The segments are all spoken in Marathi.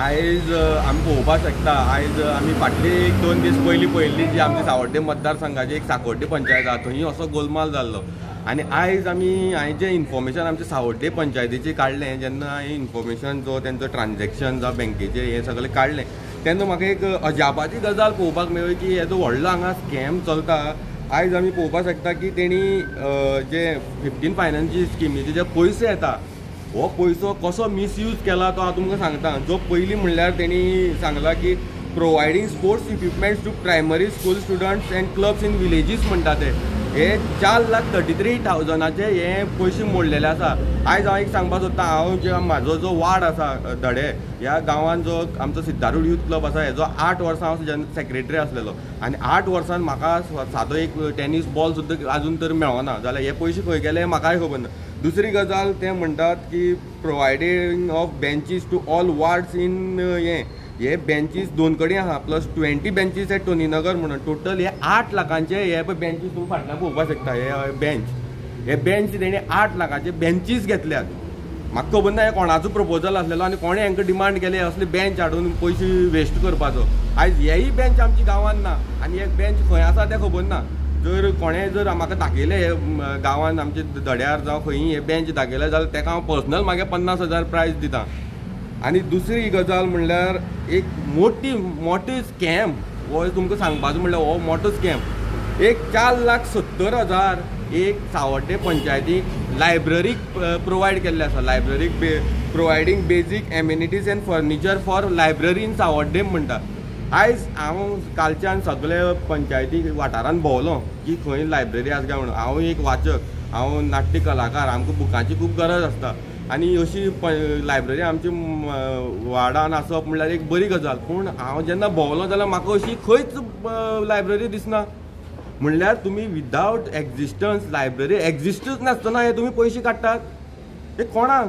आयज आमी पळोवपाक शकता आयज आमी फाटली 1-2 दीस पयलीं जी आमची सावड्डे मतदारसंघाची एक साकोड्डे पंचायत आसा थंय असो गोलमाल जाल्लो आनी आयज हांवें जें इन्फॉर्मेशन आमच्या सावड्डे पंचायतीचें काडलें जेन्ना हांवें इन्फॉर्मेशन जो तेंचो ट्रान्जॅक्शन जावं बँकेचें हें सगळें काडलें तेन्ना म्हाका एक अजापाची गजाल पळोवपाक मेळ्ळी की हेजो व्हडलो हांगा स्कॅम चलता। आयज आमी पळोवपाक शकता की तेणी जे 15 फायनान्स स्किमीचे जे पयशे येता हो पैसो कसो मिसयूज केला तो हांव तुमकां सांगता। जो पयलीं म्हणल्यार तेणी सांगला की providing sports equipments to primary school students and clubs in villages म्हणटा ते हे 4,33,000चे हे पयशे मोडलेले आसा। आयज हांव एक सांगपाक सोदता हांव जे म्हाजो जो वार्ड आसा धडे ह्या गांवांत जो आमचो सिद्धारूड यूथ क्लब आसा हेजो 8 वर्सां हांव सेक्रेटरी आसलेलो आनी 8 वर्सान म्हाका सादो एक टेनीस बॉल सुद्दां आजून तर मेळना जाल्यार हे पयशे खंय गेले हें म्हाकाय खबर ना। दुसरी गजाल ते म्हणटात की providing of benches to all wards in हे बेंचीस 2 कडेन आहा प्लस 20 बेंचीस एट टोनीनगर म्हणून टोटल हे 8 लाखांचे हे बेंचीस तुमी फाटल्यान पळोवपाक शकता। हे बेंच तेणी 8 लाखांचे बेंचीस घेतल्यात। म्हाका खबर ना हे कोणाचो प्रपोजल आसलेलो आनी कोणें हांकां डिमांड केले असले बेंच हाडून पयशे वेस्ट करपाचो। आयज हेय बेंच आमची गांवांत ना आनी एक बेंच खंय आसा तें खबर ना। जर कोणें जर म्हाका दाखयलें हे गांवांत आमचे धड्यार जावं खंय हे बेंच दाखयले जाल्यार ताका हांव पर्सनल मागे 50,000 प्रायज दितां। आनी दुसरी गजाल म्हणल्यार एक मोठी स्कॅम हो तुमकां सांगपाचो म्हणल्यार हो मोठो स्कॅम एक 4,70,000 एक सावड्डे पंचायतीक लायब्ररीक प्रोवायड केल्ले आसा। लायब्ररीक providing basic amenities and furniture for library in Sawarde म्हणटा। आयज हांव कालच्यान सगळे पंचायती वाठारांत भोंवलो की खंय लायब्ररी आसा काय म्हणून। हांव एक वाचक हांव नाट्य कलाकार आमकां बुकांची खूब गरज आसता आनी अशी लायब्ररी आमची वार्डान आसप म्हणल्यार एक बरी गजाल। पूण हांव जेन्ना भोंवलो जाल्यार म्हाका अशी खंयच लायब्ररी दिसना। म्हणल्यार तुमी विदावट एक्जिस्टन्स लायब्ररी एक्जिस्टच नासतना हे तुमी पयशे काडटात हे कोणाक?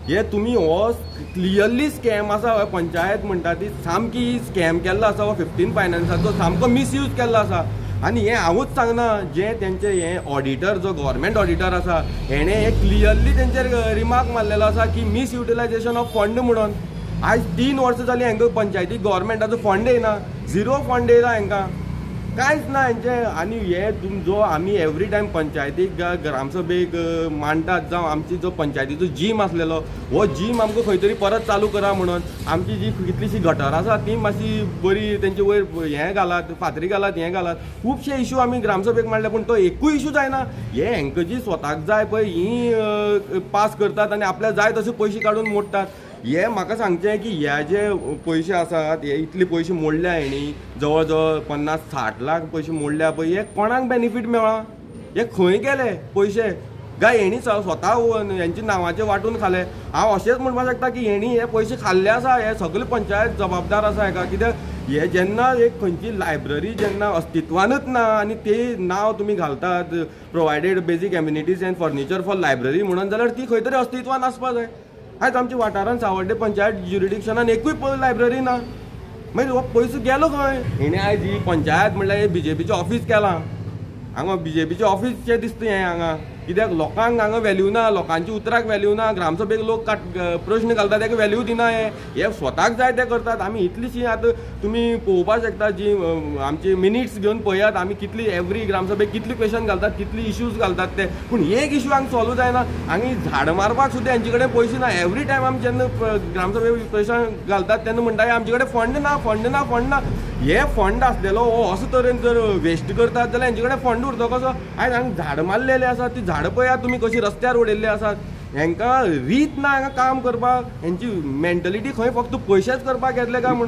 हे तुमी हो क्लियरली स्कॅम आसा पंचायत म्हणटा ती सामकी स्कॅम केल्लो आसा हो 15 फायनान्साचो सामको मिसयूज केल्लो आसा। आनी हें हांवूच सांगना जे तेंचे हे ऑडिटर जो गव्हर्मेंट ऑडिटर आसा हेणें हे क्लियरली तेंचेर रिमार्क मारलेलो आसा की मिसयुटिलायजेशन ऑफ फंड म्हणून। आयज 3 वर्सां जालीं हांकां पंचायतीक गव्हर्मेंटाचो फंड येना, 0 फंड येयला हांकां कांयच ना हेंचे। आनी हे जो आमी एवरी टायम पंचायतीक ग्रामसभेक मांडटात जावं आमची जो पंचायतीचो जीम आसलेलो हो जीम आमकां खंय तरी परत चालू करा म्हणून आमची जी कितलीशी गटर आसा ती मातशी बरी तेंचे वयर हें घालात फातरी घालात हें घालात। खुबशे इशू आमी ग्रामसभेक मांडले पूण तो एकूय इशू जायना। हे हांकां जी स्वताक जाय पळय ही पास करतात आनी आपल्याक जाय तशे पयशे काडून मोडटात। हे म्हाका सांगचें की ह्या जे पयशे आसात हे इतले पयशे मोडल्या हेणी जवळ जवळ 50-60 लाख पयशे मोडल्या पळय हे कोणाक बेनिफीट मेळ्ळा? हे खंय गेले पयशे काय हेणी स्वता हेंच्या नांवाचे वांटून खाले? हांव अशेंच म्हणपाक शकता की हेणी हे पयशे खाल्ले आसा हे सगळे पंचायत जबाबदार आसा हेका। कित्याक हे जेन्ना एक खंयची लायब्ररी जेन्ना अस्तित्वानूच ना आनी ते नांव तुमी घालतात provided basic amenities and furniture for library म्हणून जाल्यार ती खंय तरी अस्तित्वान आसपा जाय। आयज आमच्या वाठारांत सावड्डे पंचायत ज्युरिडिक्शनान एकूय लायब्ररी ना मागीर हो पयसो गेलो खंय? हेणें आयज ही पंचायत म्हणल्यार हे BJPचें ऑफीस केलां हांगा BJPचें ऑफीसचें दिसता हें हांगा। कित्याक लोकांक हांगा व्हॅल्यू ना, लोकांची उतराक व्हॅल्यू ना, ग्रामसभेक लोक प्रश्न घालतात ताका व्हॅल्यू दिना। हे स्वताक जाय ते करतात। आमी इतलीशी आतां तुमी पळोवपाक शकता जी आमची मिनिट्स घेवन पळयात आमी कितली एवरी ग्रामसभेक कितली क्वेश्चन घालतात कितली इश्यूज घालतात ते पूण एक इश्यू हांगा सॉल्व जायना। हांगा झाड मारपाक सुद्दां हेंचे कडेन पयशे ना। एवरी टायम आमी जेन्ना ग्रामसभेक क्वेश्चन घालतात तेन्ना म्हणटा आमचे कडेन फंड ना फंड ना फंड ना। हे फंड आसलेलो हो असो तरेन जर वेस्ट करतात जाल्यार हेंचे कडेन फंड उरतो कसो? आयज हांगा झाड मारलेले आसात ती झाड पळयात तुमी कशी रस्त्यार उडयल्ली आसात। हेंकां रीत ना हांगा काम करपाक हेंची मेंटलिटी खंय फक्त पयशेच करपाक येतले काय म्हणून।